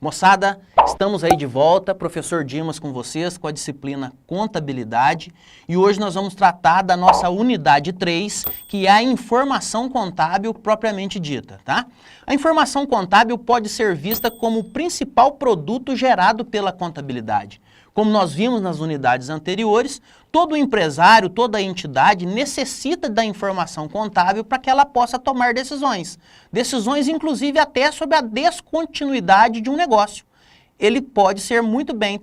Moçada, estamos aí de volta, professor Dimas com vocês, com a disciplina Contabilidade, e hoje nós vamos tratar da nossa unidade 3, que é a informação contábil propriamente dita, tá? A informação contábil pode ser vista como o principal produto gerado pela contabilidade. Como nós vimos nas unidades anteriores, todo empresário, toda entidade necessita da informação contábil para que ela possa tomar decisões. Decisões, inclusive, até sobre a descontinuidade de um negócio. Ele pode ser muito bem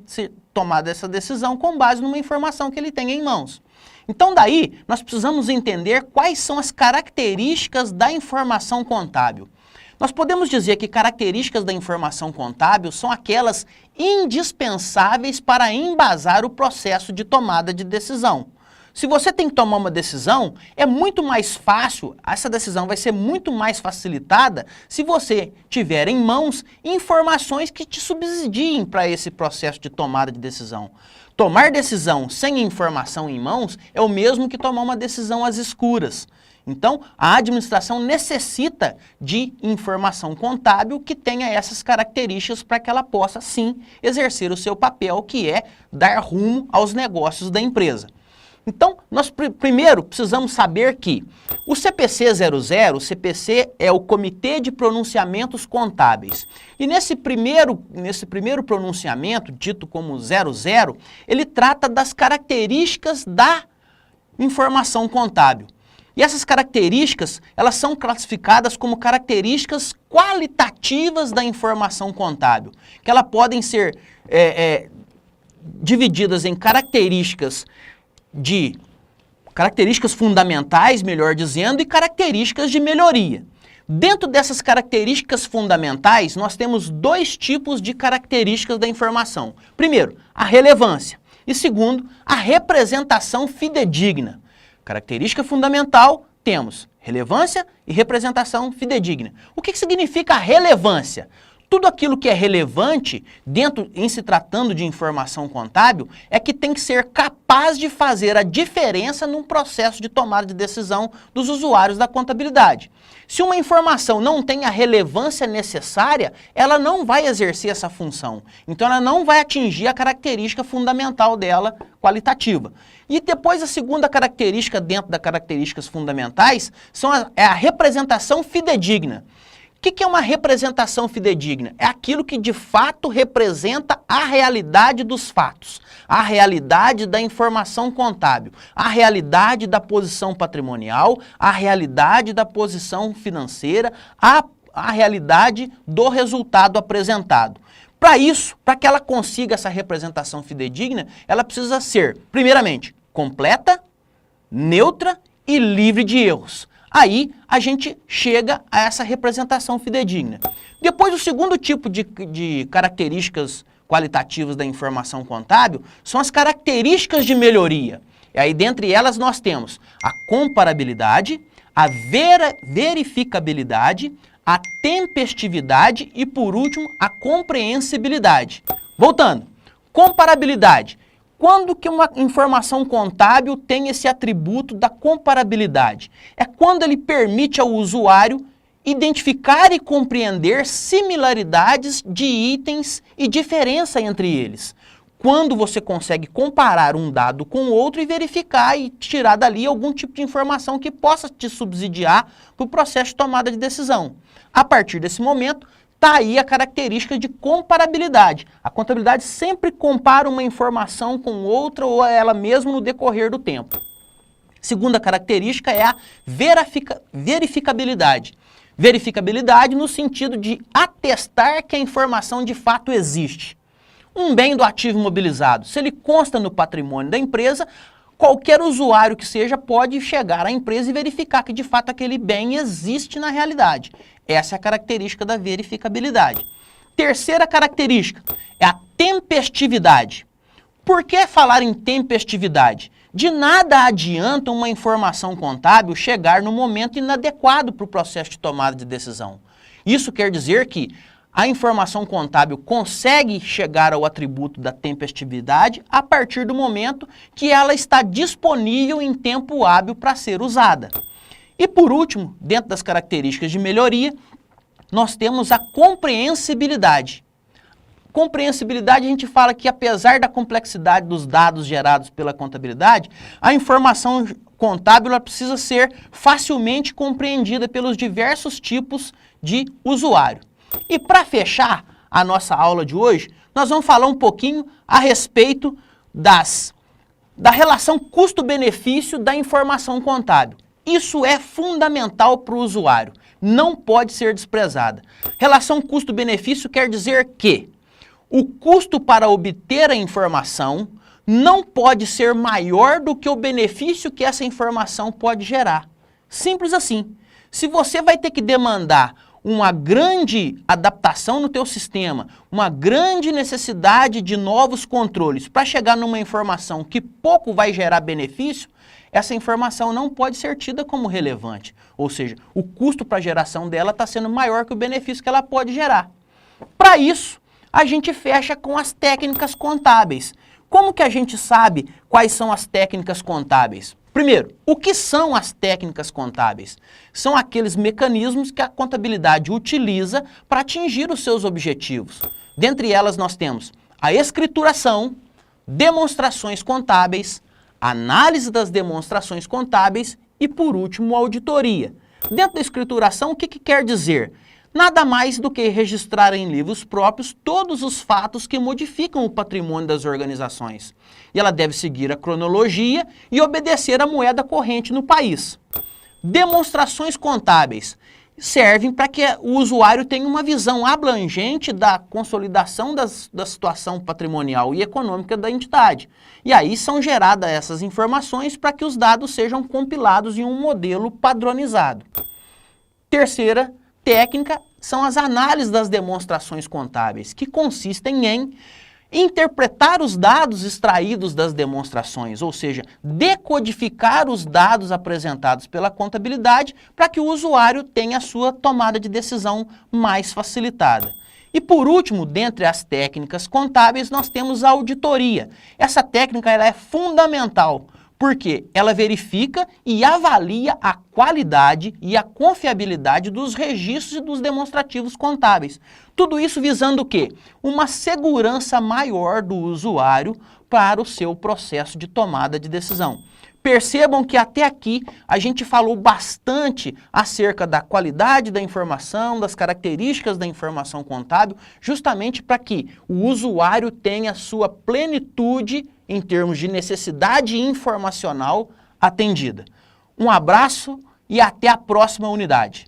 tomada essa decisão com base numa informação que ele tem em mãos. Então, daí, nós precisamos entender quais são as características da informação contábil. Nós podemos dizer que características da informação contábil são aquelas indispensáveis para embasar o processo de tomada de decisão. Se você tem que tomar uma decisão, é muito mais fácil, essa decisão vai ser muito mais facilitada se você tiver em mãos informações que te subsidiem para esse processo de tomada de decisão. Tomar decisão sem informação em mãos é o mesmo que tomar uma decisão às escuras. Então, a administração necessita de informação contábil que tenha essas características para que ela possa, sim, exercer o seu papel, que é dar rumo aos negócios da empresa. Então, nós primeiro precisamos saber que o CPC 00, o CPC é o Comitê de Pronunciamentos Contábeis. E nesse primeiro pronunciamento, dito como 00, ele trata das características da informação contábil. E essas características, elas são classificadas como características qualitativas da informação contábil, que elas podem ser divididas em características fundamentais, melhor dizendo, e características de melhoria. Dentro dessas características fundamentais, nós temos dois tipos de características da informação. Primeiro, a relevância, e segundo, a representação fidedigna. Característica fundamental, temos relevância e representação fidedigna. O que significa a relevância? Tudo aquilo que é relevante, em se tratando de informação contábil, é que tem que ser capaz de fazer a diferença num processo de tomada de decisão dos usuários da contabilidade. Se uma informação não tem a relevância necessária, ela não vai exercer essa função. Então, ela não vai atingir a característica fundamental dela, qualitativa. E depois, a segunda característica dentro das características fundamentais é a representação fidedigna. O que é uma representação fidedigna? É aquilo que de fato representa a realidade dos fatos, a realidade da informação contábil, a realidade da posição patrimonial, a realidade da posição financeira, a realidade do resultado apresentado. Para isso, para que ela consiga essa representação fidedigna, ela precisa ser, primeiramente, completa, neutra e livre de erros. Aí a gente chega a essa representação fidedigna. Depois, o segundo tipo de características qualitativas da informação contábil são as características de melhoria. E aí, dentre elas, nós temos a comparabilidade, a verificabilidade, a tempestividade e, por último, a compreensibilidade. Voltando, comparabilidade. Quando que uma informação contábil tem esse atributo da comparabilidade? É quando ele permite ao usuário identificar e compreender similaridades de itens e diferença entre eles. Quando você consegue comparar um dado com o outro e verificar e tirar dali algum tipo de informação que possa te subsidiar para o processo de tomada de decisão. A partir desse momento, está aí a característica de comparabilidade. A contabilidade sempre compara uma informação com outra ou ela mesma no decorrer do tempo. Segunda característica é a verificabilidade. Verificabilidade no sentido de atestar que a informação de fato existe. Um bem do ativo imobilizado, se ele consta no patrimônio da empresa, qualquer usuário que seja pode chegar à empresa e verificar que de fato aquele bem existe na realidade. Essa é a característica da verificabilidade. Terceira característica é a tempestividade. Por que falar em tempestividade? De nada adianta uma informação contábil chegar no momento inadequado para o processo de tomada de decisão. Isso quer dizer que a informação contábil consegue chegar ao atributo da tempestividade a partir do momento que ela está disponível em tempo hábil para ser usada. E por último, dentro das características de melhoria, nós temos a compreensibilidade. compreensibilidade, a gente fala que apesar da complexidade dos dados gerados pela contabilidade, a informação contábil ela precisa ser facilmente compreendida pelos diversos tipos de usuário. E para fechar a nossa aula de hoje, nós vamos falar um pouquinho a respeito da relação custo-benefício da informação contábil. Isso é fundamental para o usuário, não pode ser desprezada. Relação custo-benefício quer dizer que o custo para obter a informação não pode ser maior do que o benefício que essa informação pode gerar. Simples assim. Se você vai ter que demandar uma grande adaptação no teu sistema, uma grande necessidade de novos controles para chegar numa informação que pouco vai gerar benefício, essa informação não pode ser tida como relevante. Ou seja, o custo para a geração dela está sendo maior que o benefício que ela pode gerar. Para isso, a gente fecha com as técnicas contábeis. Como que a gente sabe quais são as técnicas contábeis? Primeiro, o que são as técnicas contábeis? São aqueles mecanismos que a contabilidade utiliza para atingir os seus objetivos. Dentre elas nós temos a escrituração, demonstrações contábeis, análise das demonstrações contábeis e, por último, a auditoria. Dentro da escrituração, o que quer dizer? Nada mais do que registrar em livros próprios todos os fatos que modificam o patrimônio das organizações. E ela deve seguir a cronologia e obedecer à moeda corrente no país. Demonstrações contábeis servem para que o usuário tenha uma visão abrangente da consolidação da situação patrimonial e econômica da entidade. E aí são geradas essas informações para que os dados sejam compilados em um modelo padronizado. Terceira técnica são as análises das demonstrações contábeis, que consistem em interpretar os dados extraídos das demonstrações, ou seja, decodificar os dados apresentados pela contabilidade para que o usuário tenha a sua tomada de decisão mais facilitada. E por último, dentre as técnicas contábeis, nós temos a auditoria. Essa técnica ela é fundamental, porque ela verifica e avalia a qualidade e a confiabilidade dos registros e dos demonstrativos contábeis. Tudo isso visando o quê? Uma segurança maior do usuário para o seu processo de tomada de decisão. Percebam que até aqui a gente falou bastante acerca da qualidade da informação, das características da informação contábil, justamente para que o usuário tenha sua plenitude em termos de necessidade informacional atendida. Um abraço e até a próxima unidade.